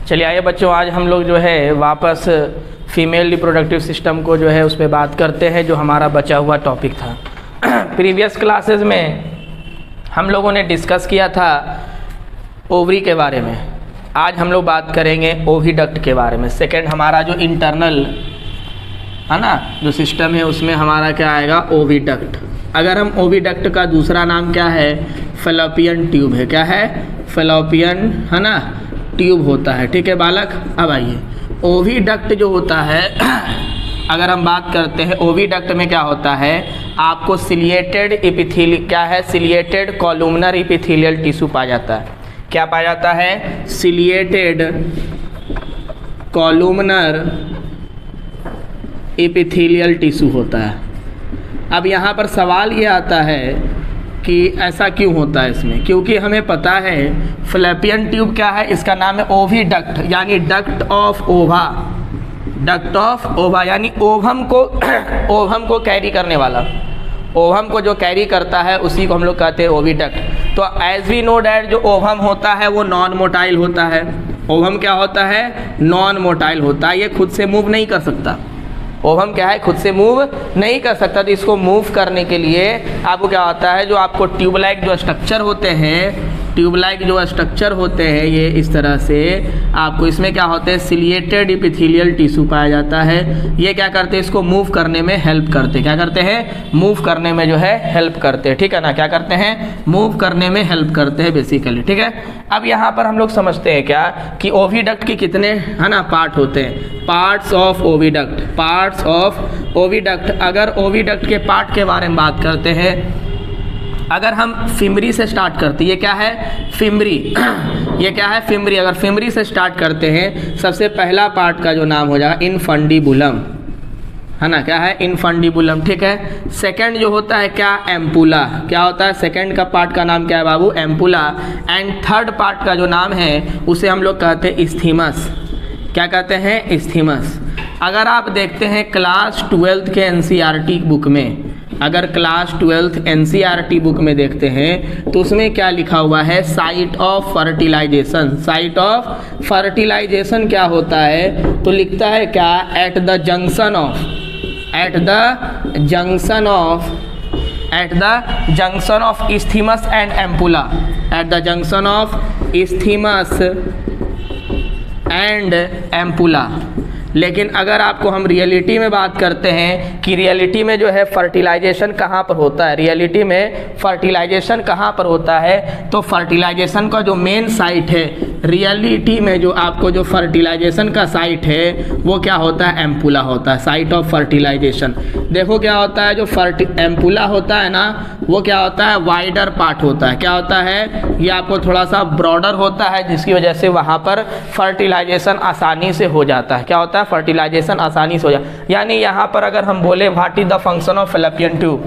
चलिए आइए बच्चों, आज हम लोग जो है वापस फीमेल रिप्रोडक्टिव सिस्टम को जो है उस पर बात करते हैं, जो हमारा बचा हुआ टॉपिक था। प्रीवियस क्लासेस में हम लोगों ने डिस्कस किया था ओवरी के बारे में। आज हम लोग बात करेंगे ओविडक्ट के बारे में। सेकेंड हमारा जो इंटरनल है ना जो सिस्टम है उसमें हमारा क्या आएगा, ओविडक्ट। अगर हम ओविडक्ट का दूसरा नाम क्या है, फैलोपियन ट्यूब है। क्या है, फैलोपियन है ना ट्यूब होता है। ठीक है बालक, अब आइए ओविडक्ट जो होता है अगर हम बात करते हैं ओविडक्ट में क्या होता है, आपको सिलिएटेड एपिथेलियल क्या है, सिलिएटेड कॉलुमनर एपिथेलियल टिश्यू पाया जाता है। क्या पाया जाता है, सिलिएटेड कॉलुमनर एपिथेलियल टिश्यू होता है। अब यहाँ पर सवाल ये आता है कि ऐसा क्यों होता है इसमें, क्योंकि हमें पता है फैलोपियन ट्यूब क्या है, इसका नाम है ओविडक्ट, यानी डक्ट ऑफ ओवा। डक्ट ऑफ ओवा यानी ओवम को कैरी करने वाला, ओवम को जो कैरी करता है उसी को हम लोग कहते हैं ओविडक्ट। तो एज वी नो डैट जो ओवम होता है वो नॉन मोटाइल होता है। ओवम क्या होता है, नॉन मोटाइल होता है, ये खुद से मूव नहीं कर सकता। ओवम क्या है, खुद से मूव नहीं कर सकता। तो इसको मूव करने के लिए आपको क्या होता है, जो आपको ट्यूब लाइक जो स्ट्रक्चर होते हैं, ट्यूब लाइक जो स्ट्रक्चर होते हैं ये इस तरह से आपको इसमें क्या होते हैं, सिलिएटेड एपिथेलियल टिश्यू पाया जाता है। ये क्या करते हैं, इसको मूव करने में हेल्प करते हैं। क्या करते हैं, मूव करने में जो है हेल्प करते हैं। ठीक है ना, क्या करते हैं, मूव करने में हेल्प करते हैं बेसिकली। ठीक है, अब यहाँ पर हम लोग समझते हैं क्या कि ओविडक्ट के कितने है ना पार्ट होते हैं, parts of oviduct, parts of oviduct. अगर ओविडक्ट के पार्ट के बारे में बात करते हैं, अगर हम फिमरी से स्टार्ट करते हैं, ये क्या है, फिमरी ये क्या है, फिमरी। अगर फिमरी से स्टार्ट करते हैं, सबसे पहला पार्ट का जो नाम हो जाएगा इनफंडिबुलम, है ना, क्या है, इनफंडिबुलम। ठीक है, सेकंड जो होता है क्या, एम्पुला। क्या होता है, सेकंड का पार्ट का नाम क्या है बाबू, एम्पुला। एंड थर्ड पार्ट का जो नाम है उसे हम लोग कहते हैं इस्थीमस। क्या कहते हैं, इस्थीमस। अगर आप देखते हैं क्लास 12 के एनसीईआरटी बुक में, अगर क्लास 12 एनसीईआरटी बुक में देखते हैं तो उसमें क्या लिखा हुआ है, site of fertilization. Site of fertilization क्या होता है, तो लिखता है क्या, at the junction of, at the junction of isthmus and ampulla, at the junction of isthmus and ampulla. लेकिन अगर आपको हम रियलिटी में बात करते हैं कि रियलिटी में जो है फर्टिलाइजेशन कहाँ पर होता है, रियलिटी में फर्टिलाइजेशन कहाँ पर होता है, तो फर्टिलाइजेशन का जो मेन साइट है, रियलिटी में जो आपको जो फर्टिलाइजेशन का साइट है वो क्या होता है, एम्पुला होता है, साइट ऑफ फर्टिलाइजेशन। देखो क्या होता है, जो एम्पुला होता है ना वो क्या होता है, वाइडर पार्ट होता है। क्या होता है, ये आपको थोड़ा सा ब्रॉडर होता है, जिसकी वजह से वहाँ पर फर्टिलाइजेशन आसानी से हो जाता है। क्या होता है, फर्टिलाइजेशन आसानी से हो जाए। यानी यहाँ पर अगर हम बोले what is the function of fallopian tube,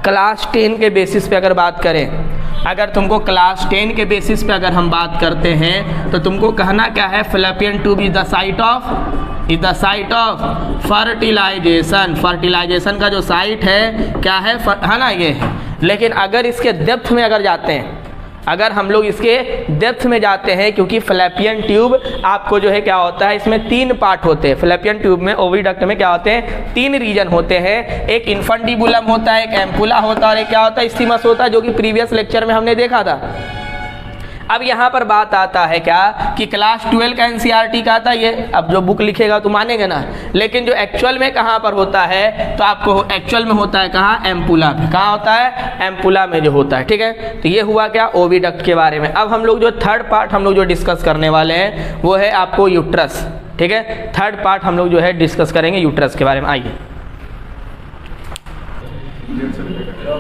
class 10 के बेसिस पे अगर बात करें, अगर तुमको क्लास 10 के बेसिस पे अगर हम बात करते हैं तो तुमको कहना क्या है, fallopian tube is the site of fertilization. Fertilization का जो साइट है क्या है ना ये है। लेकिन अगर इसके डेप्थ में अगर जाते हैं, अगर हम लोग इसके डेप्थ में जाते हैं, क्योंकि फैलोपियन ट्यूब आपको जो है क्या होता है, इसमें 3 पार्ट होते हैं। फैलोपियन ट्यूब में ओविडक्ट में क्या होते हैं, 3 रीजन होते हैं। एक इनफंडिबुलम होता है, एक एम्पुला होता है और एक क्या होता है, इस्थीमस होता है, जो कि प्रीवियस लेक्चर में हमने देखा था। अब यहाँ पर बात आता है क्या कि क्लास 12 का एनसीईआरटी का था ये, अब जो बुक लिखेगा तो मानेंगे ना, लेकिन जो एक्चुअल में कहाँ पर होता है, तो आपको एक्चुअल में होता है कहाँ, एम्पुला में। कहाँ होता है, एम्पुला में जो होता है। ठीक है, तो ये हुआ क्या, ओविडक्ट के बारे में। अब हम लोग जो थर्ड पार्ट हम लोग जो डिस्कस करने वाले हैं वो है आपको यूट्रस। ठीक है, थर्ड पार्ट हम लोग जो है डिस्कस करेंगे यूट्रस के बारे में। आइए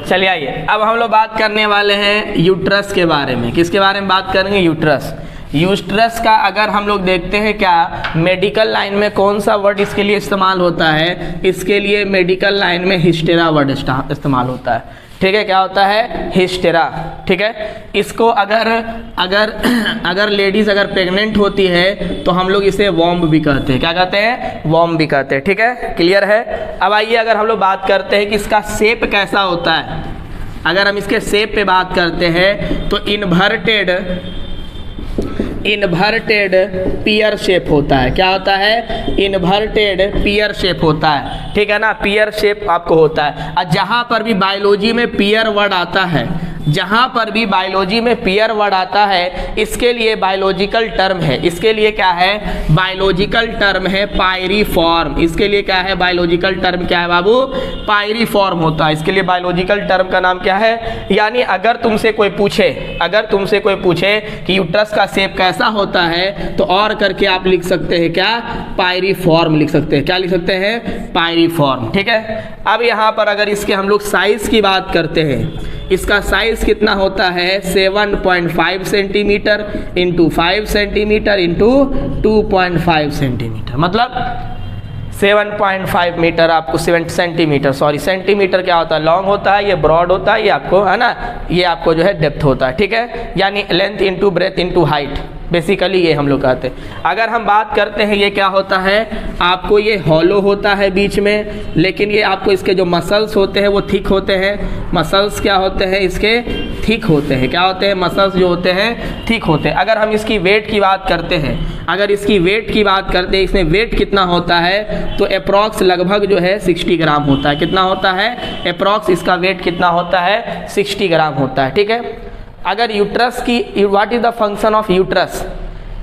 चलिए आइए, अब हम लोग बात करने वाले हैं यूट्रस के बारे में। किसके बारे में बात करेंगे, यूट्रस। यूट्रस का अगर हम लोग देखते हैं क्या मेडिकल लाइन में कौन सा वर्ड इसके लिए इस्तेमाल होता है, इसके लिए मेडिकल लाइन में हिस्टेरा वर्ड इस्तेमाल होता है। ठीक है, क्या होता है, हिस्टेरा। ठीक है, इसको अगर लेडीज अगर प्रेग्नेंट होती है तो हम लोग इसे वॉम्ब भी कहते हैं। क्या कहते हैं, वॉम्ब भी कहते हैं। ठीक है, क्लियर है। अब आइए अगर हम लोग बात करते हैं कि इसका शेप कैसा होता है, अगर हम इसके शेप पे बात करते हैं तो इन्वर्टेड पियर शेप होता है। क्या होता है? इन्वर्टेड पियर शेप होता है, ठीक है ना, पियर शेप आपको होता है। और जहाँ पर भी बायोलॉजी में पियर वर्ड आता है, जहाँ पर भी बायोलॉजी में पियर वर्ड आता है, इसके लिए बायोलॉजिकल टर्म है, इसके लिए क्या है? बायोलॉजिकल टर्म है पायरीफॉर्म। इसके लिए क्या है? बायोलॉजिकल टर्म क्या है बाबू? पायरीफॉर्म होता है। इसके लिए बायोलॉजिकल टर्म का नाम क्या है? यानी अगर तुमसे कोई पूछे कि यूट्रस का शेप कैसा होता है, तो और करके आप लिख सकते हैं क्या? पायरीफॉर्म लिख सकते हैं। क्या लिख सकते हैं? पायरीफॉर्म, ठीक है। अब यहाँ पर अगर इसके हम लोग साइज की बात करते हैं, इसका साइज कितना होता है? 7.5 centimetre into 5 centimetre into 2.5 centimetre, मतलब 7.5 मीटर आपको 7 सेंटीमीटर, सॉरी सेंटीमीटर क्या होता है? लॉन्ग होता है, ये ब्रॉड होता है, ये आपको है ना, ये आपको जो है डेप्थ होता है, ठीक है। यानी length into breadth into height, basically ये हम लोग कहते हैं। अगर हम बात करते हैं ये क्या होता है, आपको ये हॉलो होता है बीच में, लेकिन ये आपको इसके जो मसल्स होते हैं वो थिक होते हैं। मसल्स क्या होते हैं? इसके थिक होते हैं। क्या होते हैं? मसल्स जो होते हैं थिक होते हैं। अगर हम इसकी वेट की बात करते हैं, अगर इसकी वेट की बात करते हैं, इसमें वेट कितना होता है, तो अप्रॉक्स लगभग जो है 60 ग्राम होता है। कितना होता है? अप्रॉक्स इसका वेट कितना होता है? 60 ग्राम होता है, ठीक है। अगर यूट्रस की, what is the function of uterus,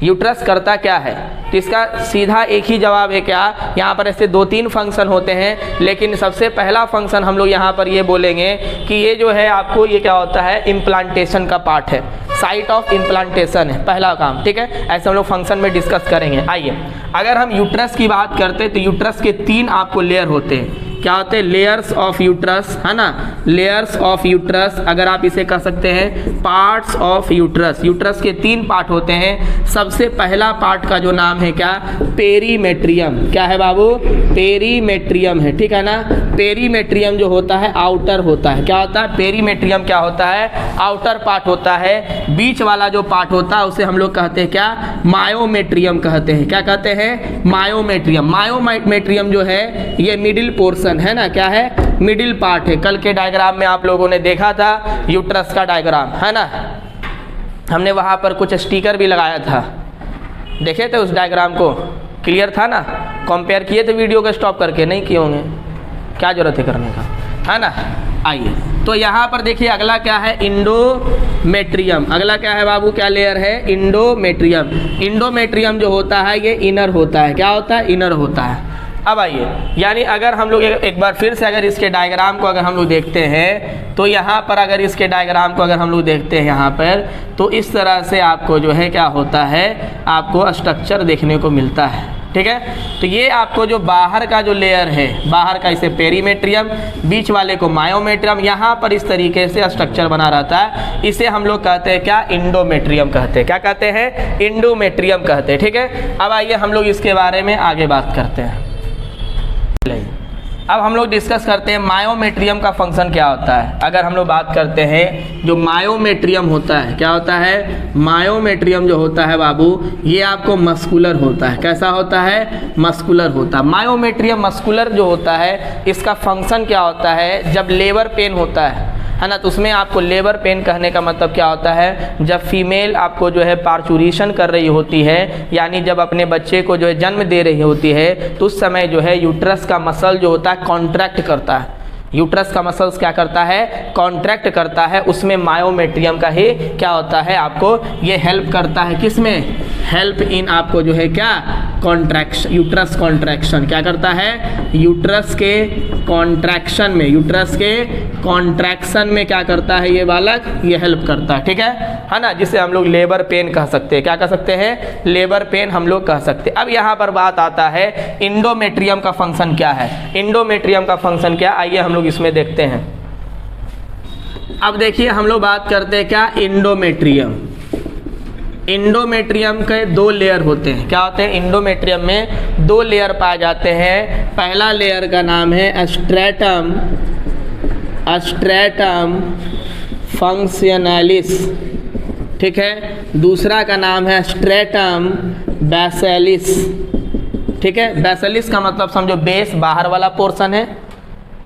uterus करता क्या है, तो इसका सीधा एक ही जवाब है क्या? यहाँ पर ऐसे 2-3 फंक्शन होते हैं, लेकिन सबसे पहला फंक्शन हम लोग यहाँ पर ये बोलेंगे कि ये जो है आपको ये क्या होता है? इम्प्लांटेशन का पार्ट है, साइट ऑफ इम्प्लांटेशन है पहला काम, ठीक है। ऐसे हम लोग फंक्शन में डिस्कस करेंगे। आइए, अगर हम यूट्रस की बात करते हैं तो यूट्रस के 3 आपको लेयर होते हैं। क्या होते हैं? लेयर्स ऑफ यूट्रस, है ना, लेयर्स ऑफ यूट्रस। अगर आप इसे कह सकते हैं पार्ट्स ऑफ यूट्रस। यूट्रस के 3 पार्ट होते हैं। सबसे पहला पार्ट का जो नाम है क्या? पेरीमेट्रियम। क्या है बाबू? पेरीमेट्रियम है, ठीक है ना। पेरीमेट्रियम जो होता है आउटर होता है। क्या होता है? पेरीमेट्रियम क्या होता है? आउटर पार्ट होता है। बीच वाला जो पार्ट होता है उसे हम लोग कहते हैं क्या? मायोमेट्रियम कहते हैं। क्या कहते हैं? मायोमेट्रियम। मायोमेट्रियम जो है ये मिडिल पोर्शन है ना, क्या है? मिडिल पार्ट है। कल के डायग्राम में आप लोगों ने देखा था यूट्रस का डायग्राम, है ना, हमने वहाँ पर कुछ स्टिकर भी लगाया था, देखे थे उस डायग्राम को? क्लियर था ना? कंपेयर किए थे वीडियो को स्टॉप करके? नहीं किए होंगे, क्या जरूरत है करने का, है ना। आइए, तो यहाँ पर देखिए अगला क्या है? इंडोमेट्रियम। अगला क्या है बाबू? क्या लेयर है? इंडोमेट्रियम। इंडोमेट्रियम जो होता है ये इनर होता है। क्या होता है? इनर होता है। अब आइए, यानी अगर हम लोग एक बार फिर से अगर इसके डायग्राम को अगर हम लोग देखते हैं, तो यहाँ पर अगर इसके डायग्राम को अगर हम लोग देखते हैं यहाँ पर, तो इस तरह से आपको जो है क्या होता है? आपको स्ट्रक्चर देखने को मिलता है, ठीक है। तो ये आपको जो बाहर का जो लेयर है, बाहर का इसे पेरीमेट्रियम, बीच वाले को मायोमेट्रियम, यहाँ पर इस तरीके से स्ट्रक्चर बना रहता है। इसे हम लोग कहते हैं क्या? इंडोमेट्रियम कहते हैं। क्या कहते हैं? इंडोमेट्रियम कहते हैं, ठीक है। अब आइए हम लोग इसके बारे में आगे बात करते हैं। अब हम लोग डिस्कस करते हैं मायोमेट्रियम का फंक्शन क्या होता है। अगर हम लोग बात करते हैं जो मायोमेट्रियम होता है, क्या होता है? मायोमेट्रियम जो होता है बाबू, ये आपको मस्कुलर होता है। कैसा होता है? मस्कुलर होता है। मायोमेट्रियम मस्कुलर जो होता है, इसका फंक्शन क्या होता है? जब लेबर पेन होता है ना, तो उसमें आपको लेबर पेन कहने का मतलब क्या होता है? जब फीमेल आपको जो है पार्चुरेशन कर रही होती है, यानी जब अपने बच्चे को जो है जन्म दे रही होती है, तो उस समय जो है यूट्रस का मसल जो होता है कॉन्ट्रैक्ट करता है। यूट्रस का मसल्स क्या करता है? कॉन्ट्रैक्ट करता है। उसमें मायोमेट्रियम का ही क्या होता है? आपको ये हेल्प करता है। किसमें? हेल्प इन आपको जो है क्या? Contraction, uterus contraction. क्या करता है? यूट्रस के कॉन्ट्रैक्शन में, यूट्रस के कॉन्ट्रैक्शन में क्या करता है ये बालक? ये हेल्प करता है, ठीक है ना, जिसे हम लोग लेबर पेन कह सकते हैं। क्या कह सकते हैं? लेबर पेन हम लोग कह सकते हैं। अब यहाँ पर बात आता है इंडोमेट्रियम का फंक्शन क्या है। इंडोमेट्रियम का फंक्शन क्या? आइए हम लोग इसमें देखते हैं। अब देखिए हम लोग बात करते हैं क्या? इंडोमेट्रियम। इंडोमेट्रियम के 2 लेयर होते हैं। क्या होते हैं? इंडोमेट्रियम में 2 लेयर पाए जाते हैं। पहला लेयर का नाम है स्ट्रेटम, स्ट्रेटम फंक्शनलिस, ठीक है। दूसरा का नाम है स्ट्रेटम बेसिलिस, ठीक है। बेसिलिस का मतलब समझो बेस, बाहर वाला पोर्शन है।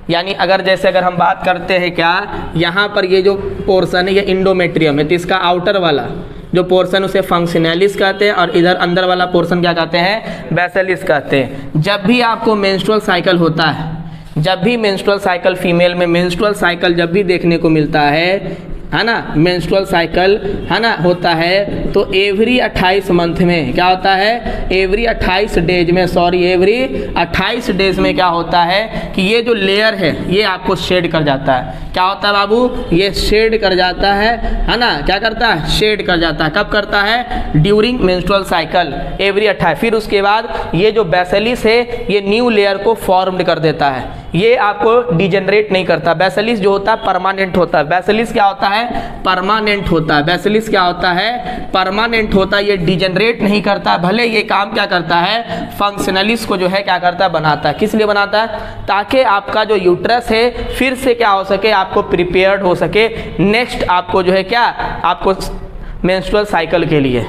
यानी अगर जैसे अगर हम बात करते हैं क्या, यहाँ पर ये जो पोर्शन है ये इंडोमेट्रियम है, तो इसका आउटर वाला जो पोर्शन उसे फंक्शनैलिस कहते हैं, और इधर अंदर वाला पोर्शन क्या कहते हैं, बेसिलिस कहते हैं। जब भी आपको मेंस्ट्रुअल साइकिल होता है, जब भी मेंस्ट्रुअल साइकिल फीमेल में मेंस्ट्रुअल साइकिल जब भी देखने को मिलता है ना, मेंस्ट्रुअल साइकिल है ना होता है, तो एवरी 28 मंथ में क्या होता है, एवरी 28 डेज में, सॉरी एवरी 28 डेज में क्या होता है कि ये जो लेयर है ये आपको शेड कर जाता है। क्या होता है बाबू, ये शेड कर जाता है ना, क्या करता है, शेड कर जाता है। कब करता है, ड्यूरिंग मेंस्ट्रुअल साइकिल एवरी 28। फिर उसके बाद ये जो बेसिलिस है ये न्यू लेयर को फॉर्म्ड कर देता है, ये आपको डिजेनरेट नहीं करता। बेसिलिस जो होता है परमानेंट होता है, बेसिलिस क्या होता है, परमानेंट होता है। बेसिलिस क्या होता है, परमानेंट होता है, ये डिजेनरेट नहीं करता। भले ये काम क्या करता है, फंक्शनलिस को जो है क्या करता है, बनाता है। किस लिए बनाता है, ताकि आपका जो यूट्रस है फिर से क्या हो सके, आपको प्रिपेयर्ड हो सके नेक्स्ट आपको जो है क्या, आपको मेंस्ट्रुअल साइकिल के लिए।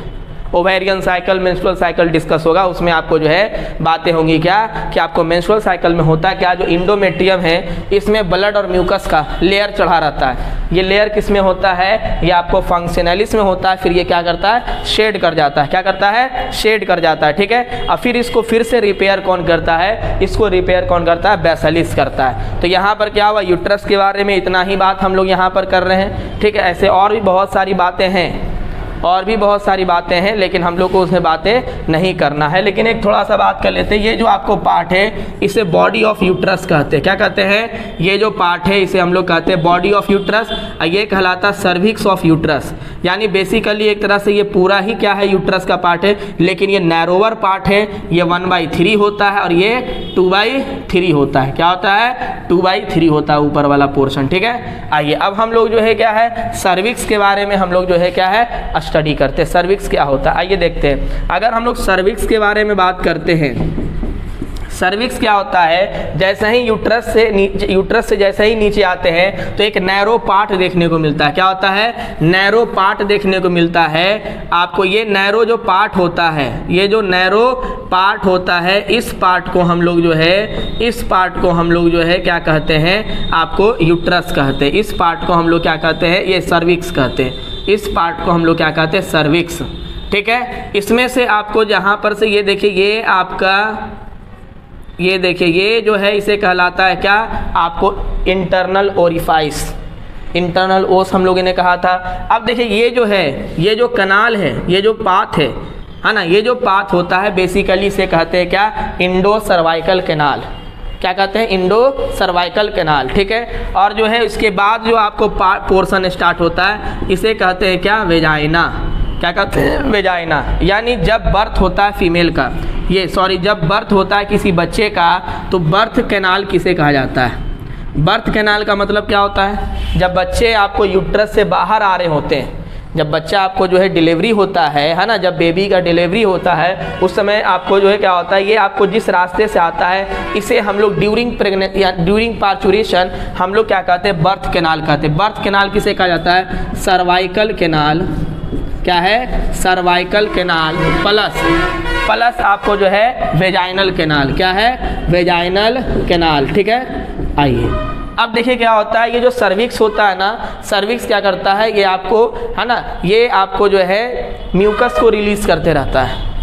Ovarian cycle, menstrual cycle discuss होगा, उसमें आपको जो है बातें होंगी क्या कि आपको मेंस्ट्रुअल साइकिल में होता है क्या, जो इंडोमेट्रियम है इसमें ब्लड और म्यूकस का लेयर चढ़ा रहता है। ये लेयर किस में होता है, ये आपको फंक्शनलिस में होता है। फिर ये क्या करता है, शेड कर जाता है। क्या करता है, शेड कर जाता है, ठीक है। और फिर इसको फिर से रिपेयर कौन करता है, इसको रिपेयर कौन करता है, बेसिलिस करता है। तो यहाँ पर क्या हुआ, यूट्रस के बारे में इतना ही बात हम लोग यहाँ पर कर रहे हैं, ठीक है। ऐसे और भी बहुत सारी बातें हैं, और भी बहुत सारी बातें हैं, लेकिन हम लोग को उसमें बातें नहीं करना है। लेकिन एक थोड़ा सा बात कर लेते हैं, ये जो आपको पार्ट है इसे बॉडी ऑफ यूट्रस कहते हैं। क्या कहते हैं, ये जो पार्ट है इसे हम लोग कहते हैं बॉडी ऑफ यूट्रस, और ये कहलाता है सर्विक्स ऑफ यूट्रस। यानी बेसिकली एक तरह से ये पूरा ही क्या है, यूट्रस का पार्ट है, लेकिन ये नैरोवर पार्ट है, ये 1/3 होता है और ये 2/3 होता है। क्या होता है, 2/3 होता है ऊपर वाला पोर्शन, ठीक है। आइए अब हम लोग जो है क्या है, सर्विक्स के बारे में हम लोग जो है क्या है स्टडी करते हैं। सर्विक्स क्या होता है, आइए देखते हैं। अगर हम लोग सर्विक्स के बारे में बात करते हैं, सर्विक्स क्या होता है, जैसे ही यूट्रस से जैसे ही नीचे आते हैं तो एक नैरो पार्ट देखने को मिलता है। क्या होता है, नैरो पार्ट देखने को मिलता है आपको। ये नैरो जो पार्ट होता है, ये जो नैरो पार्ट होता है, इस पार्ट को हम लोग जो है, इस पार्ट को हम लोग जो है क्या कहते हैं, आपको यूट्रस कहते हैं। इस पार्ट को हम लोग क्या कहते हैं, ये सर्विक्स कहते हैं। इस पार्ट को हम लोग क्या कहते हैं, सर्विक्स, ठीक है। इसमें से आपको जहाँ पर से ये देखिए, ये आपका ये देखिए, ये जो है इसे कहलाता है क्या, आपको इंटरनल ओरिफाइस, इंटरनल ओस हम लोगों ने कहा था। अब देखिए ये जो है, ये जो कनाल है, ये जो पाथ है ना, ये जो पाथ होता है बेसिकली इसे कहते हैं क्या, इंडो सर्वाइकल कैनाल। क्या कहते हैं, इंडो सर्वाइकल कैनाल, ठीक है। और जो है इसके बाद जो आपको पोर्शन स्टार्ट होता है इसे कहते हैं क्या, वेजाइना। क्या कहते हैं, वेजाइना। यानी जब बर्थ होता है फीमेल का, ये सॉरी जब बर्थ होता है किसी बच्चे का, तो बर्थ कैनाल किसे कहा जाता है, बर्थ कैनाल का मतलब क्या होता है, जब बच्चे आपको यूट्रस से बाहर आ रहे होते हैं, जब बच्चा आपको जो है डिलीवरी होता है ना, जब बेबी का डिलीवरी होता है उस समय आपको जो है क्या होता है, ये आपको जिस रास्ते से आता है इसे हम लोग ड्यूरिंग प्रेगनेंसी या ड्यूरिंग पार्चुरेशन हम लोग क्या कहते हैं, बर्थ कैनाल कहते हैं। बर्थ कैनाल किसे कहा जाता है, सर्वाइकल कैनाल। क्या है, सर्वाइकल कैनाल प्लस आपको जो है वेजाइनल कैनाल। क्या है, वेजाइनल कैनाल, ठीक है। आइए अब देखिए क्या होता है, ये जो सर्विक्स होता है ना, सर्विक्स क्या करता है, ये आपको है ना, ये आपको जो है म्यूकस को रिलीज करते रहता है।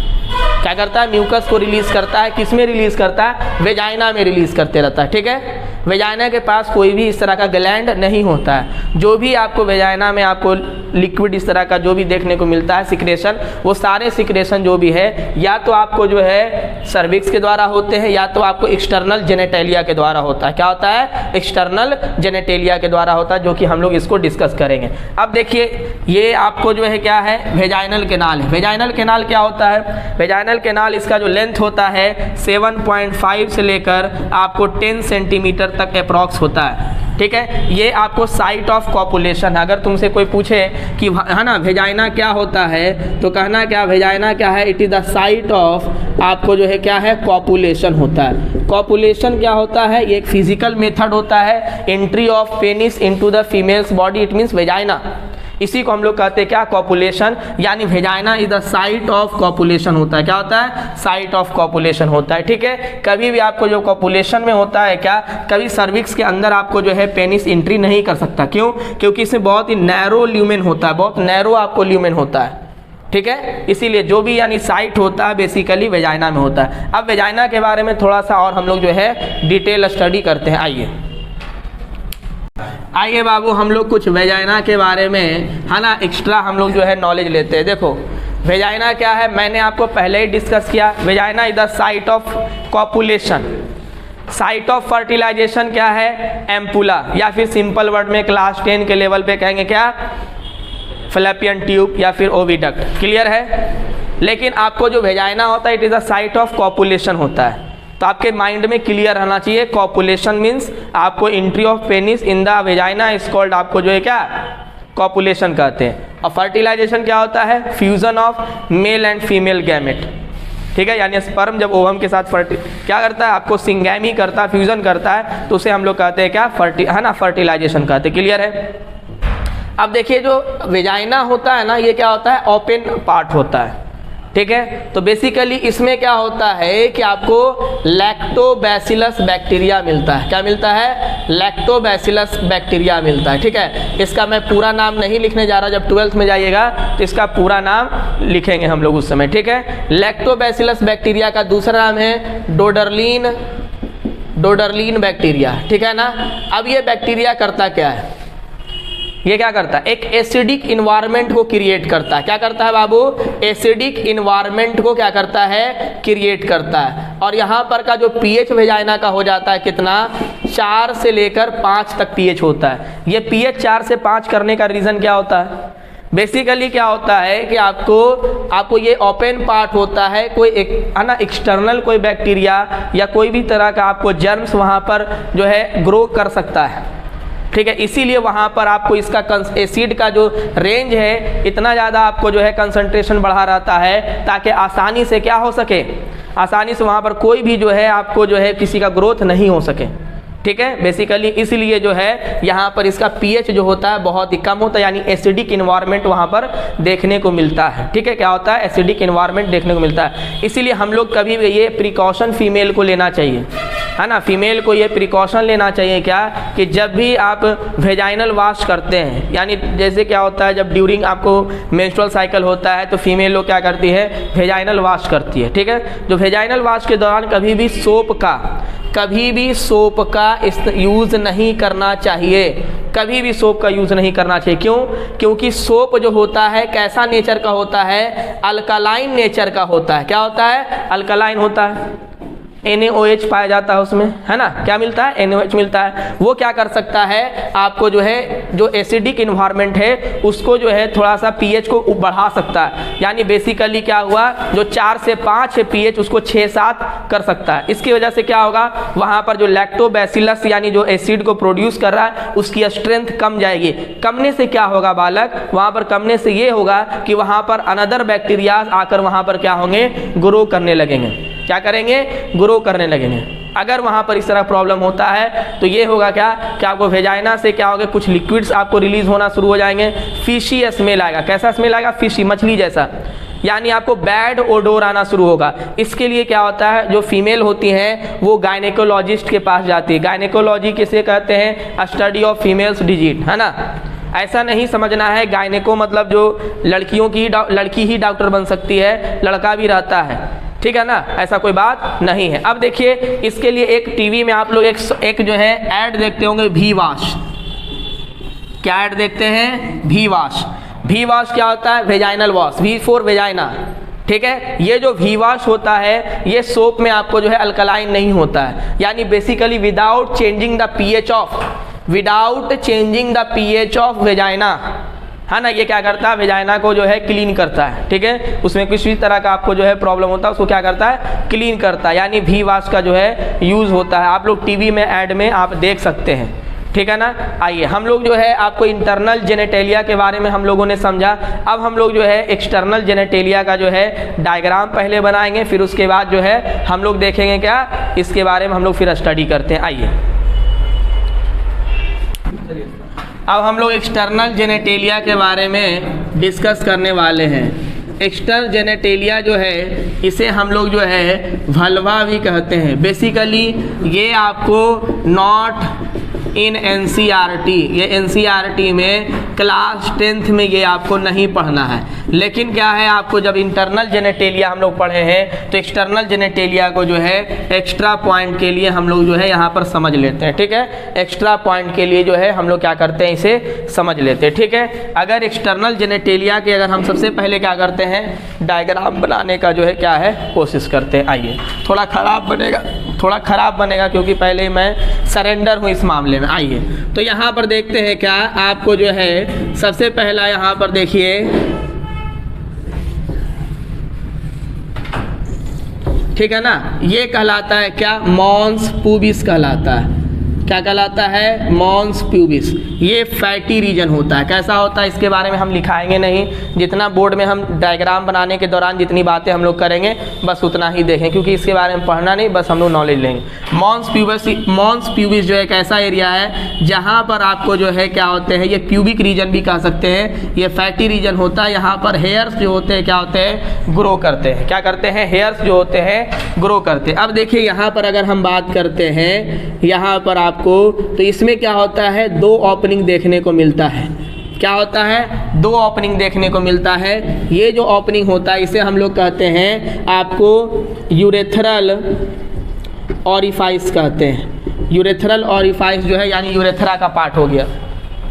क्या करता है, म्यूकस को रिलीज करता है। किस में रिलीज करता है, वेजाइना में रिलीज करते रहता है, ठीक है। वेजाइना के पास कोई भी इस तरह का ग्लैंड नहीं होता है। जो भी आपको वेजाइना में आपको लिक्विड इस तरह का जो भी देखने को मिलता है सिक्रेशन, वो सारे सिक्रेशन जो भी है या तो आपको जो है सर्विक्स के द्वारा होते हैं या तो आपको एक्सटर्नल जेनेटेलिया के द्वारा होता है। क्या होता है, एक्सटर्नल जेनेटेलिया के द्वारा होता है, जो कि हम लोग इसको डिस्कस करेंगे। अब देखिए ये आपको जो है क्या है, वेजाइनल कैनाल है। वेजाइनल कैनाल क्या होता है, वेजाइनल कैनाल इसका जो लेंथ होता है 7.5 से लेकर आपको 10 सेंटीमीटर तक अप्रॉक्स होता है, ठीक है। ये आपको साइट ऑफ कॉपुलेशन, अगर तुमसे कोई पूछे कि है ना वेजाइना क्या होता है, तो कहना क्या, वेजाइना क्या है, it is the site of आपको जो है क्या है, कॉपुलेशन होता है। कॉपुलेशन क्या होता है, ये एक फिजिकल मेथड होता है, entry of penis into the females body, it means vagina. इसी को हम लोग कहते हैं क्या, कॉपुलेशन। यानी vagina is the site of copulation होता है। क्या होता है, साइट ऑफ कॉपुलेशन होता है, ठीक है। कभी भी आपको जो कॉपुलेशन में होता है क्या, कभी सर्विक्स के अंदर आपको जो है पेनिस एंट्री नहीं कर सकता। क्यों, क्योंकि इसमें बहुत ही नैरो ल्यूमेन होता है, बहुत नैरो आपको ल्यूमेन होता है। ठीक है। इसीलिए जो भी यानी साइट होता है बेसिकली वेजाइना में होता है। अब वेजाइना के बारे में थोड़ा सा और हम लोग जो है डिटेल स्टडी करते हैं। आइए बाबू, हम लोग कुछ वेजाइना के बारे में है ना एक्स्ट्रा हम लोग जो है नॉलेज लेते हैं। देखो वेजाइना क्या है, मैंने आपको पहले ही डिस्कस किया। Vagina is the site of copulation. Site of fertilization क्या है, एम्पुला, या फिर सिंपल वर्ड में क्लास 10 के लेवल पे कहेंगे क्या, फैलोपियन ट्यूब या फिर ओविडक्ट। क्लियर है। लेकिन आपको जो वेजाइना होता है it is a site of copulation होता है। तो आपके माइंड में क्लियर रहना चाहिए, कॉपुलेशन मीन्स आपको entry of penis in the vagina is called, आपको जो है क्या कॉपुलेशन कहते हैं। और फर्टिलाइजेशन क्या होता है, fusion of male and female gamete. ठीक है, यानी स्पर्म जब ओवम के साथ क्या करता है, आपको सिंगैमी करता है, फ्यूजन करता है, तो उसे हम लोग कहते हैं क्या, है ना, फर्टिलाइजेशन कहते हैं। क्लियर है। अब देखिए जो वेजाइना होता है ना, ये क्या होता है, ओपन पार्ट होता है। ठीक है, तो बेसिकली इसमें क्या होता है कि आपको लैक्टोबैसिलस बैक्टीरिया मिलता है। क्या मिलता है, लैक्टोबैसिलस बैक्टीरिया मिलता है। ठीक है, इसका मैं पूरा नाम नहीं लिखने जा रहा, जब 12th में जाइएगा तो इसका पूरा नाम लिखेंगे हम लोग उस समय। ठीक है, लैक्टोबैसिलस बैक्टीरिया का दूसरा नाम है डोडरलिन बैक्टीरिया। ठीक है ना। अब ये बैक्टीरिया करता क्या है, ये क्या करता है, एक एसिडिक इन्वायरमेंट को क्रिएट करता है। क्या करता है बाबू, एसिडिक इन्वायरमेंट को क्या करता है, क्रिएट करता है। और यहाँ पर का जो पीएच वेजाइना का हो जाता है कितना, 4 से लेकर 5 तक पीएच होता है। ये पीएच 4 से 5 करने का रीज़न क्या होता है, बेसिकली क्या होता है कि आपको ये ओपन पार्ट होता है, कोई है ना एक्सटर्नल कोई बैक्टीरिया या कोई भी तरह का आपको जर्म्स वहाँ पर जो है ग्रो कर सकता है। ठीक है, इसीलिए वहाँ पर आपको इसका एसिड का जो रेंज है इतना ज़्यादा आपको जो है कंसंट्रेशन बढ़ा रहता है, ताकि आसानी से क्या हो सके, आसानी से वहाँ पर कोई भी जो है आपको जो है किसी का ग्रोथ नहीं हो सके। ठीक है, बेसिकली इसलिए जो है यहाँ पर इसका पीएच जो होता है बहुत ही कम होता है, यानी एसिडिक इन्वायरमेंट वहाँ पर देखने को मिलता है। ठीक है, क्या होता है, एसिडिक इन्वायरमेंट देखने को मिलता है। इसीलिए हम लोग कभी भी ये प्रिकॉशन फीमेल को लेना चाहिए, है ना, फीमेल को ये प्रिकॉशन लेना चाहिए क्या, कि जब भी आप वेजाइनल वॉश करते हैं, यानी जैसे क्या होता है जब ड्यूरिंग आपको मेंस्ट्रुअल साइकिल होता है तो फीमेल लोग क्या करती है, वेजाइनल वॉश करती है। ठीक है, जो वेजाइनल वॉश के दौरान कभी भी सोप का यूज़ नहीं करना चाहिए, कभी भी सोप का यूज़ नहीं करना चाहिए। क्यों, क्योंकि सोप जो होता है कैसा नेचर का होता है, अल्कलाइन नेचर का होता है। क्या होता है, अल्कलाइन होता है, NaOH पाया जाता है उसमें, है ना, क्या मिलता है, NaOH मिलता है। वो क्या कर सकता है, आपको जो है जो एसिडिक इन्वायरमेंट है उसको जो है थोड़ा सा पीएच को बढ़ा सकता है। यानी बेसिकली क्या हुआ, जो 4 से 5 है पीएच उसको 6-7 कर सकता है। इसकी वजह से क्या होगा, वहाँ पर जो लैक्टोबैसिलस यानी जो एसिड को प्रोड्यूस कर रहा है उसकी स्ट्रेंथ कम जाएगी। कमने से क्या होगा बालक, वहाँ पर कमने से ये होगा कि वहाँ पर अनदर बैक्टीरिया आकर वहाँ पर क्या होंगे, ग्रो करने लगेंगे। क्या करेंगे, ग्रो करने लगेंगे। अगर वहाँ पर इस तरह प्रॉब्लम होता है तो ये होगा क्या कि आपको वेजाइना से क्या होगा, कुछ लिक्विड्स आपको रिलीज होना शुरू हो जाएंगे, फिशी स्मेल आएगा। कैसा स्मेल आएगा, फिशी, मछली जैसा, यानी आपको बैड ओडोर आना शुरू होगा। इसके लिए क्या होता है, जो फीमेल होती हैं वो गायनेकोलॉजिस्ट के पास जाती है। गायनेकोलॉजी किसे कहते हैं, स्टडी ऑफ फीमेल्स डिजीज, है ना। ऐसा नहीं समझना है गायनेको मतलब जो लड़की ही डॉक्टर बन सकती है, लड़का भी रहता है। ठीक है ना, ऐसा कोई बात नहीं है। अब देखिए इसके लिए एक टीवी में आप लोग एक जो है ऐड देखते होंगे, वी वॉश। क्या ऐड देखते हैं, वी वॉश। वी वॉश क्या होता है, vaginal wash, V for vagina. ठीक है, ये जो वी वॉश होता है ये सोप में आपको जो है अल्कलाइन नहीं होता है, यानी basically without changing the pH of vagina, है ना। ये क्या करता है, वेजाइना को जो है क्लीन करता है। ठीक है, उसमें किसी भी तरह का आपको जो है प्रॉब्लम होता है उसको क्या करता है, क्लीन करता है, यानी वी वॉश का जो है यूज़ होता है। आप लोग टीवी में ऐड में आप देख सकते हैं। ठीक है ना। आइए हम लोग जो है आपको इंटरनल जेनेटेलिया के बारे में हम लोगों ने समझा। अब हम लोग जो है एक्सटर्नल जेनेटेलिया का जो है डायग्राम पहले बनाएंगे, फिर उसके बाद जो है हम लोग देखेंगे क्या, इसके बारे में हम लोग फिर स्टडी करते हैं। आइए अब हम लोग एक्सटर्नल जेनेटेलिया के बारे में डिस्कस करने वाले हैं। एक्सटर्नल जेनेटेलिया जो है इसे हम लोग जो है वल्वा भी कहते हैं। बेसिकली ये आपको नॉट इन NCERT, ये NCERT में क्लास 10th में ये आपको नहीं पढ़ना है, लेकिन क्या है, आपको जब इंटरनल जेनेटेलिया हम लोग पढ़े हैं तो एक्सटर्नल जेनेटेलिया को जो है एक्स्ट्रा पॉइंट के लिए हम लोग जो है यहाँ पर समझ लेते हैं, ठीक है। एक्स्ट्रा पॉइंट के लिए जो है हम लोग क्या करते हैं, इसे समझ लेते हैं, ठीक है। अगर एक्सटर्नल जेनेटेलिया के अगर हम सबसे पहले क्या करते हैं, डायग्राम बनाने का जो है क्या है कोशिश करते हैं। आइए, थोड़ा ख़राब बनेगा क्योंकि पहले मैं सरेंडर हूँ इस मामले में। आइए तो यहाँ पर देखते हैं क्या आपको जो है सबसे पहला यहाँ पर देखिए, ठीक है ना, ये कहलाता है क्या, मॉन्स प्यूबिस कहलाता है। क्या कहलाता है, मॉन्स प्यूबिस। ये फैटी रीजन होता है। कैसा होता है इसके बारे में हम लिखाएंगे नहीं, जितना बोर्ड में हम डायग्राम बनाने के दौरान जितनी बातें हम लोग करेंगे बस उतना ही देखें, क्योंकि इसके बारे में पढ़ना नहीं, बस हम लोग नॉलेज लेंगे। मॉन्स प्यूबिस जो एक ऐसा एरिया है जहाँ पर आपको जो है क्या होते हैं, ये प्यूबिक रीजन भी कह सकते हैं, ये फैटी रीजन होता है। यहाँ पर हेयर्स जो होते हैं क्या होते हैं, ग्रो करते हैं। क्या करते हैं, हेयर्स जो होते हैं ग्रो करते हैं। अब देखिए यहाँ पर अगर हम बात करते हैं यहाँ पर आपको, तो इसमें क्या होता है, दो ओपनिंग देखने को मिलता है। क्या होता है, दो ओपनिंग देखने को मिलता है। ये जो ओपनिंग होता है इसे हम लोग कहते हैं आपको यूरेथ्रल ऑरिफाइस कहते हैं। यूरेथ्रल ऑरिफाइस जो है यानी यूरेथ्रा का पार्ट हो गया।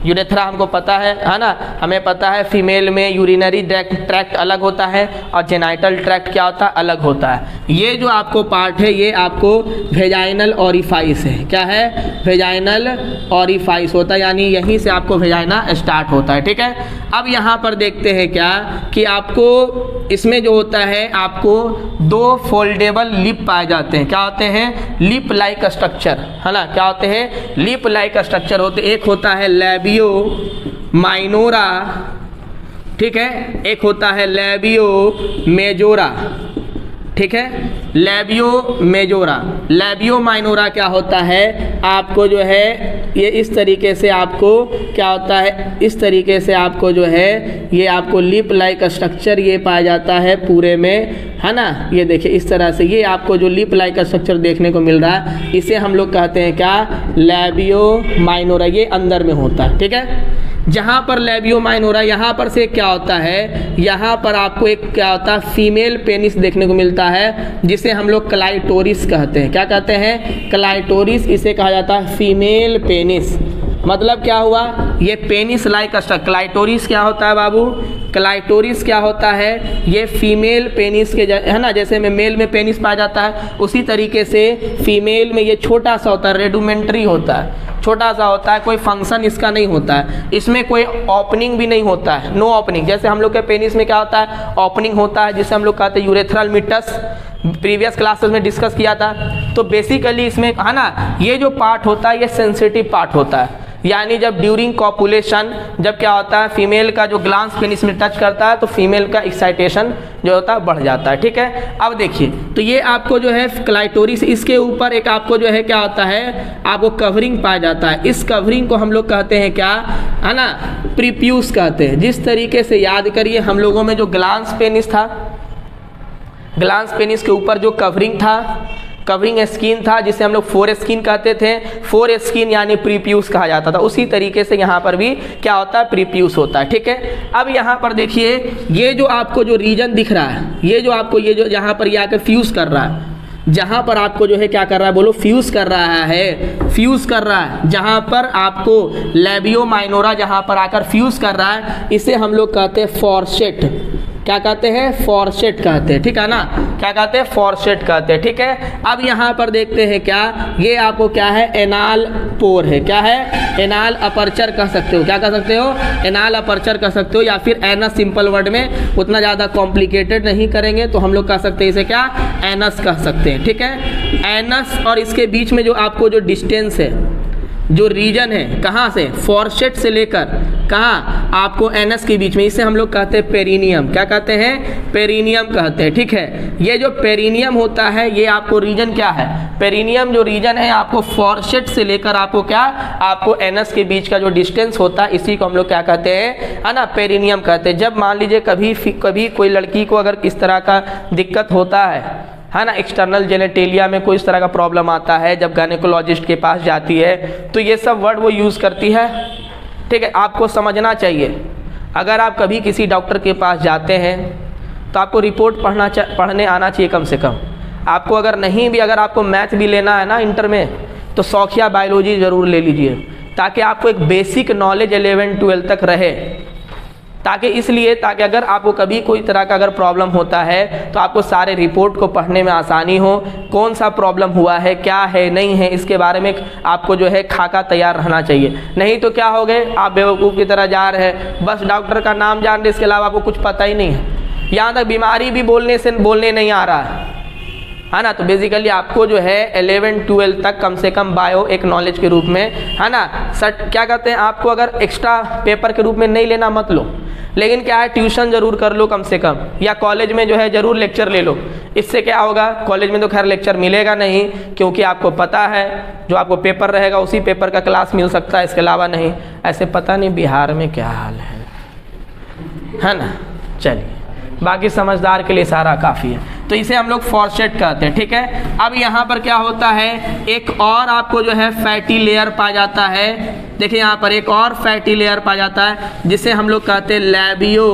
यूरेथ्रा हमको पता है ना, हमें पता है फीमेल में यूरिनरी ट्रैक्ट अलग होता है और जेनाइटल ट्रैक्ट क्या होता है, अलग होता है। ये जो आपको पार्ट है ये आपको वेजाइनल ऑरिफाइस है। क्या है, वेजाइनल ऑरिफाइस होता है, यानी यहीं से आपको वेजाइना स्टार्ट होता है, ठीक है। अब यहाँ पर देखते हैं क्या कि आपको इसमें जो होता है आपको दो फोल्डेबल लिप पाए जाते हैं। क्या होते हैं, लिप लाइक स्ट्रक्चर, है ना। क्या होते हैं, लिप लाइक स्ट्रक्चर होते। एक होता है लेबियो माइनोरा, ठीक है, एक होता है लेबियो मेजोरा, ठीक है, लेबियो मेजोरा। लेबियो माइनोरा क्या होता है, आपको जो है ये इस तरीके से आपको क्या होता है, इस तरीके से आपको जो है ये आपको लिप लाइक स्ट्रक्चर ये पाया जाता है पूरे में, है ना। ये देखिए इस तरह से ये आपको जो लिप लाइक स्ट्रक्चर देखने को मिल रहा है इसे हम लोग कहते हैं क्या, लेबियो माइनोरा। ये अंदर में होता है, ठीक है। जहाँ पर लेबियो माइनोरा, यहाँ पर से क्या होता है, यहाँ पर आपको एक क्या होता है, फीमेल पेनिस देखने को मिलता है जिसे हम लोग क्लाइटोरिस कहते हैं। क्या कहते हैं, क्लाइटोरिस, इसे कहा जाता है फीमेल पेनिस। मतलब क्या हुआ, ये पेनिस लाइक स्ट्रक्चर। क्लाइटोरिस क्या होता है बाबू, क्लाइटोरिस क्या होता है, ये फीमेल पेनिस के है ना, जैसे में मेल में पेनिस पाया जाता है उसी तरीके से फीमेल में ये छोटा सा होता है, रेडुमेंट्री होता है, छोटा सा होता है, कोई फंक्शन इसका नहीं होता है, इसमें कोई ओपनिंग भी नहीं होता है, नो ओपनिंग। जैसे हम लोग के पेनिस में क्या होता है, ओपनिंग होता है, जिसे हम लोग कहते हैं यूरेथ्रल मिटस, प्रीवियस क्लासेस में डिस्कस किया था। तो बेसिकली इसमें है ना, ये जो पार्ट होता है ये सेंसिटिव पार्ट होता है, यानी जब ड्यूरिंग कॉपुलेशन जब क्या होता है, फीमेल का जो ग्लांस पेनिस में टच करता है तो फीमेल का एक्साइटेशन जो होता है बढ़ जाता है, ठीक है। अब देखिए तो ये आपको जो है क्लाइटोरिस, इसके ऊपर एक आपको जो है क्या होता है, आपको कवरिंग पाया जाता है। इस कवरिंग को हम लोग कहते हैं क्या, है ना, प्रीप्यूस कहते हैं। जिस तरीके से याद करिए हम लोगों में जो ग्लांस पेनिस था, ग्लांस पेनिस के ऊपर जो कवरिंग था, कवरिंग स्किन था, जिसे हम लोग फोर स्किन कहते थे, फोर स्किन यानी प्रीप्यूस कहा जाता था। उसी तरीके से यहाँ पर भी क्या होता है, प्रीप्यूस होता है, ठीक है। अब यहाँ पर देखिए ये जो आपको जो रीजन दिख रहा है, ये जो आपको ये जो यहाँ पर ये आकर फ्यूज कर रहा है, जहाँ पर आपको जो है क्या कर रहा है, बोलो, फ्यूज कर रहा है, फ्यूज कर रहा है। जहाँ पर आपको लेबियो माइनोरा जहाँ पर आकर फ्यूज कर रहा है इसे हम लोग कहते हैं फॉर्सेट। क्या कहते हैं, फॉर्सेट कहते हैं, ठीक है ना। क्या कहते हैं, फॉर्सेट कहते हैं, ठीक है। अब यहाँ पर देखते हैं क्या, ये आपको क्या है, एनाल पोर है। क्या है, एनाल अपर्चर कह सकते हो। क्या कह सकते हो, एनाल अपर्चर कह सकते हो, या फिर एनस, सिंपल वर्ड में, उतना ज़्यादा कॉम्प्लिकेटेड नहीं करेंगे तो हम लोग कह सकते हैं इसे क्या, एनस कह सकते हैं, ठीक है। एनस और इसके बीच में जो आपको जो डिस्टेंस है, जो रीजन है, कहाँ से, फॉर्सेट से लेकर कहाँ, आपको एनस के बीच में, इसे हम लोग कहते हैं पेरिनियम। क्या कहते हैं, पेरिनियम कहते हैं, ठीक है। ये जो पेरिनियम होता है ये आपको रीजन क्या है, पेरिनियम जो रीजन है आपको फॉर्सेट से लेकर आपको क्या, आपको एनस के बीच का जो डिस्टेंस होता है इसी को हम लोग क्या कहते हैं, है ना, पेरिनियम कहते हैं। जब मान लीजिए कभी कोई लड़की को अगर इस तरह का दिक्कत होता है ना, एक्सटर्नल जेनेटेलिया में कोई इस तरह का प्रॉब्लम आता है, जब गायनेकोलॉजिस्ट के पास जाती है तो ये सब वर्ड वो यूज़ करती है, ठीक है। आपको समझना चाहिए, अगर आप कभी किसी डॉक्टर के पास जाते हैं तो आपको रिपोर्ट पढ़ने आना चाहिए कम से कम। आपको अगर नहीं भी, अगर आपको मैथ भी लेना है ना इंटर में, तो शौकिया बायोलॉजी ज़रूर ले लीजिए, ताकि आपको एक बेसिक नॉलेज 11-12 तक रहे। ताकि अगर आपको कभी कोई तरह का अगर प्रॉब्लम होता है तो आपको सारे रिपोर्ट को पढ़ने में आसानी हो, कौन सा प्रॉब्लम हुआ है, क्या है, नहीं है, इसके बारे में आपको जो है खाका तैयार रहना चाहिए। नहीं तो क्या हो गए, आप बेवकूफ़ की तरह जा रहे हैं, बस डॉक्टर का नाम जान रहे, इसके अलावा आपको कुछ पता ही नहीं है, यहाँ तक बीमारी भी बोलने नहीं आ रहा है ना। तो बेसिकली आपको जो है 11-12 तक कम से कम बायो एक नॉलेज के रूप में, है ना, क्या कहते हैं, आपको अगर एक्स्ट्रा पेपर के रूप में नहीं लेना मत लो, लेकिन क्या है ट्यूशन ज़रूर कर लो कम से कम, या कॉलेज में जो है ज़रूर लेक्चर ले लो। इससे क्या होगा, कॉलेज में तो खैर लेक्चर मिलेगा नहीं, क्योंकि आपको पता है जो आपको पेपर रहेगा उसी पेपर का क्लास मिल सकता है, इसके अलावा नहीं। ऐसे पता नहीं बिहार में क्या हाल है ना। चलिए, बाकी समझदार के लिए सारा काफ़ी है। तो इसे हम लोग फॉस्फेट कहते हैं, ठीक है। अब यहाँ पर क्या होता है, एक और आपको जो है फैटी लेयर पा जाता है। देखिए यहाँ पर एक और फैटी लेयर पा जाता है, जिसे हम लोग कहते हैं लैबियो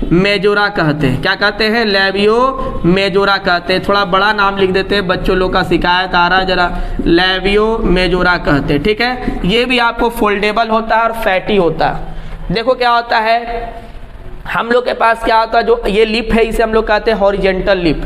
मेजोरा कहते हैं। क्या कहते हैं, लैबियो मेजोरा कहते हैं। थोड़ा बड़ा नाम लिख देते हैं, बच्चों लोग का शिकायत आ रहा है जरा, लैबियो मेजोरा कहते हैं, ठीक है। ये भी आपको फोल्डेबल होता है और फैटी होता है। देखो क्या होता है, हम लोग के पास क्या होता है, जो ये लिप है इसे हम लोग कहते हैं हॉरिजेंटल लिप,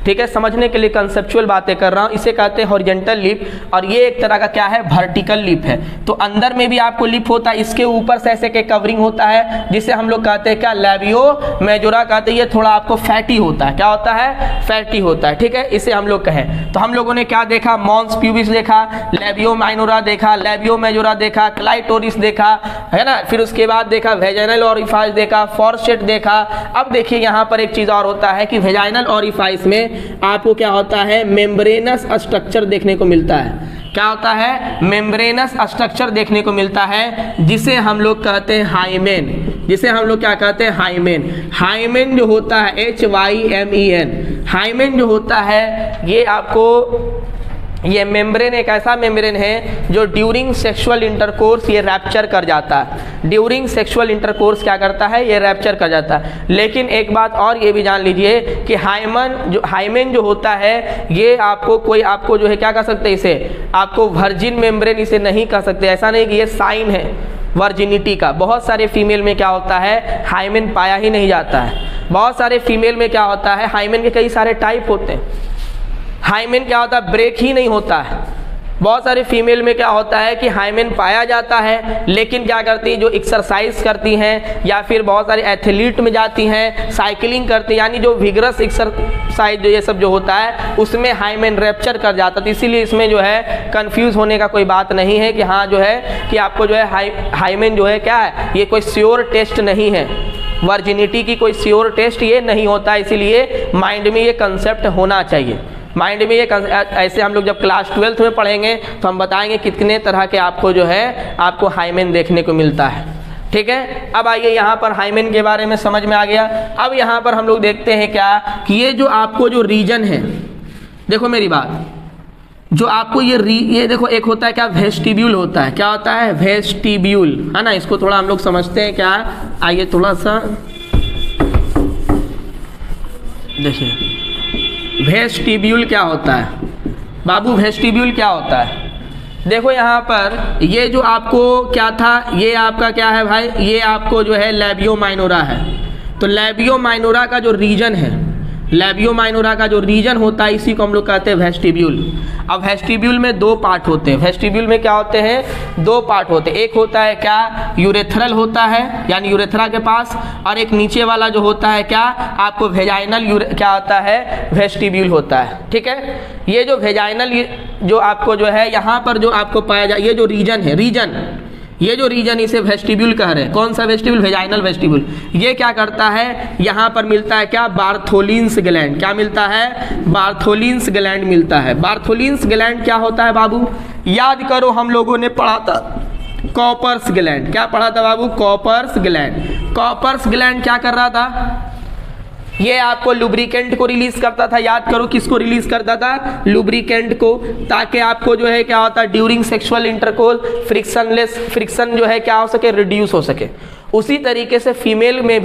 ठीक है। समझने के लिए कंसेप्चुअल बातें कर रहा हूँ, इसे कहते हैं हॉरिजेंटल लिप, और ये एक तरह का क्या है, वर्टिकल लिप है। तो अंदर में भी आपको लिप होता है, इसके ऊपर से ऐसे के कवरिंग होता है, जिसे हम लोग कहते हैं क्या, लैबियो मेजोरा कहते हैं। ये थोड़ा आपको फैटी होता है, क्या होता है, फैटी होता है, ठीक है। इसे हम लोग कहें तो हम लोगों ने क्या देखा, मॉन्स प्यूबिस देखा, लैबियो माइनोरा देखा, लैबियो मेजोरा देखा, क्लाइटोरिस देखा, है ना, फिर उसके बाद देखा वेजाइनल ऑरिफाइस देखा, फॉर्सेट देखा। अब देखिए यहाँ पर एक चीज़ और होता है कि वेजाइनल ऑरिफाइस में आपको क्या होता है, मेम्ब्रेनस स्ट्रक्चर देखने को मिलता है। क्या होता है, मेम्ब्रेनस स्ट्रक्चर देखने को मिलता है, जिसे हम लोग कहते हैं हाइमेन, जिसे हम लोग क्या कहते हैं, हाइमेन। हाइमेन जो होता है HYMEN, हाइमेन जो होता है ये आपको, ये मेम्ब्रेन एक ऐसा मेम्ब्रेन है जो ड्यूरिंग सेक्सुअल इंटरकोर्स ये रैप्चर कर जाता है। ड्यूरिंग सेक्सुअल इंटरकोर्स क्या करता है, ये रैप्चर कर जाता है। लेकिन एक बात और ये भी जान लीजिए कि हाइमेन जो होता है ये आपको जो है क्या कह सकते हैं, इसे आपको वर्जिन मेम्ब्रेन इसे नहीं कह सकते। ऐसा नहीं कि ये साइन है वर्जिनिटी का। बहुत सारे फीमेल में क्या होता है, हाइमेन पाया ही नहीं जाता है। बहुत सारे फीमेल में क्या होता है, हाइमेन के कई सारे टाइप होते हैं। हाइमेन क्या होता है, ब्रेक ही नहीं होता है। बहुत सारे फीमेल में क्या होता है कि हाइमेन पाया जाता है, लेकिन क्या करती है, जो एक्सरसाइज करती हैं या फिर बहुत सारे एथलीट में जाती हैं, साइकिलिंग करती हैं, यानी जो विगरस एक्सरसाइज जो ये सब जो होता है उसमें हाइमेन रैप्चर कर जाता है। तो इसीलिए इसमें जो है कंफ्यूज होने का कोई बात नहीं है कि हाँ जो है कि आपको जो है हाइमेन जो है क्या है, ये कोई श्योर टेस्ट नहीं है, वर्जिनिटी की कोई श्योर टेस्ट ये नहीं होता। इसीलिए माइंड में ये कंसेप्ट होना चाहिए। माइंड में ये ऐसे हम लोग जब क्लास 12th में पढ़ेंगे तो हम बताएंगे कितने तरह के आपको जो है आपको हाइमेन देखने को मिलता है, ठीक है। अब आइए यहाँ पर हाइमेन के बारे में समझ में आ गया। अब यहाँ पर हम लोग देखते हैं क्या कि ये जो आपको जो रीजन है, देखो मेरी बात, जो आपको ये देखो, एक होता है क्या, वेस्टिब्यूल होता है। क्या होता है, वेस्टिब्यूल, है ना। इसको थोड़ा हम लोग समझते हैं क्या, आइए थोड़ा सा देखिए वेस्टिब्यूल क्या होता है बाबू, वेस्टिब्यूल क्या होता है। देखो यहाँ पर ये जो आपको क्या था, ये आपका क्या है भाई, ये आपको जो है लैबियो माइनोरा है। तो लैबियो माइनोरा का जो रीजन है, लैबियो माइनोरा का जो रीजन होता है, इसी को हम लोग कहते हैं वेस्टिब्यूल। अब वेस्टिब्यूल में दो पार्ट होते हैं। वेस्टिब्यूल में क्या होते हैं, दो पार्ट होते हैं। एक होता है क्या, यूरेथ्रल होता है, यानी यूरेथ्रा के पास, और एक नीचे वाला जो होता है क्या, आपको वेजाइनल क्या होता है, वेस्टिब्यूल होता है, ठीक है। ये जो वेजाइनल जो आपको जो है यहाँ पर जो आपको पाया जाए, ये जो रीजन है, ये जो रीजन इसे वेस्टिब्यूल कह रहे हैं। कौन सा वेस्टिब्यूल, वेजाइनल वेस्टिब्यूल। ये क्या करता है, यहाँ पर मिलता है क्या, बार्थोलिन्स ग्लैंड। क्या मिलता है, बार्थोलिन्स ग्लैंड मिलता है। बार्थोलिन्स ग्लैंड क्या होता है बाबू, याद करो हम लोगों ने पढ़ा था कॉपर्स ग्लैंड। क्या पढ़ा था बाबू, कॉपर्स ग्लैंड। कॉपर्स ग्लैंड क्या कर रहा था, ये आपको लुब्रिकेंट को रिलीज करता था। याद करो किसको रिलीज करता था, लुब्रिकेंट को, ताकि आपको जो है क्या होता है, ड्यूरिंग सेक्सुअल इंटरकोर्स फ्रिक्शन जो है क्या हो सके, रिड्यूस हो सके। उसी तरीके से फीमेल में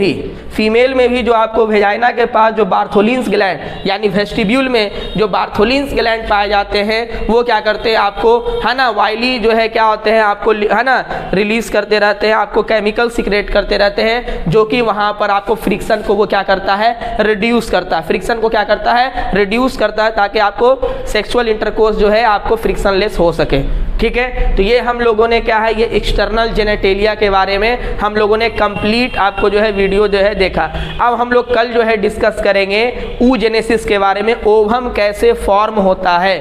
भी जो आपको वेजाइना के पास जो बार्थोलिन्स ग्लैंड यानी वेस्टिब्यूल में जो बार्थोलिन्स ग्लैंड पाए जाते हैं वो क्या करते हैं आपको, है ना, वाइली जो है क्या होते हैं आपको, है ना, रिलीज करते रहते हैं, आपको केमिकल सिक्रेट करते रहते हैं, जो कि वहाँ पर आपको फ्रिक्शन को वो क्या करता है, रिड्यूस करता है। फ्रिक्शन को क्या करता है, रिड्यूस करता है, ताकि आपको सेक्सुअल इंटरकोर्स जो है आपको फ्रिक्शनलेस हो सके। ठीक है, तो ये हम लोगों ने क्या है, ये एक्सटर्नल जेनेटेलिया के बारे में हम लोगों ने कंप्लीट आपको जो है वीडियो जो है देखा। अब हम लोग कल जो है डिस्कस करेंगे oogenesis के बारे में, ओवम कैसे फॉर्म होता है।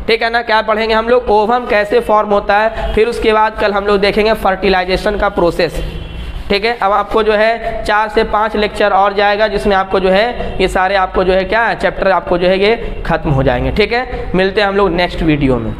ठीक है ना, क्या पढ़ेंगे हम लोग, ओवम कैसे फॉर्म होता है। फिर उसके बाद कल हम लोग देखेंगे फर्टिलाइजेशन का प्रोसेस। ठीक है, अब आपको जो है 4 से 5 लेक्चर और जाएगा, जिसमें आपको जो है ये सारे आपको जो है क्या चैप्टर आपको जो है ये खत्म हो जाएंगे। ठीक है, मिलते हैं हम लोग नेक्स्ट वीडियो में।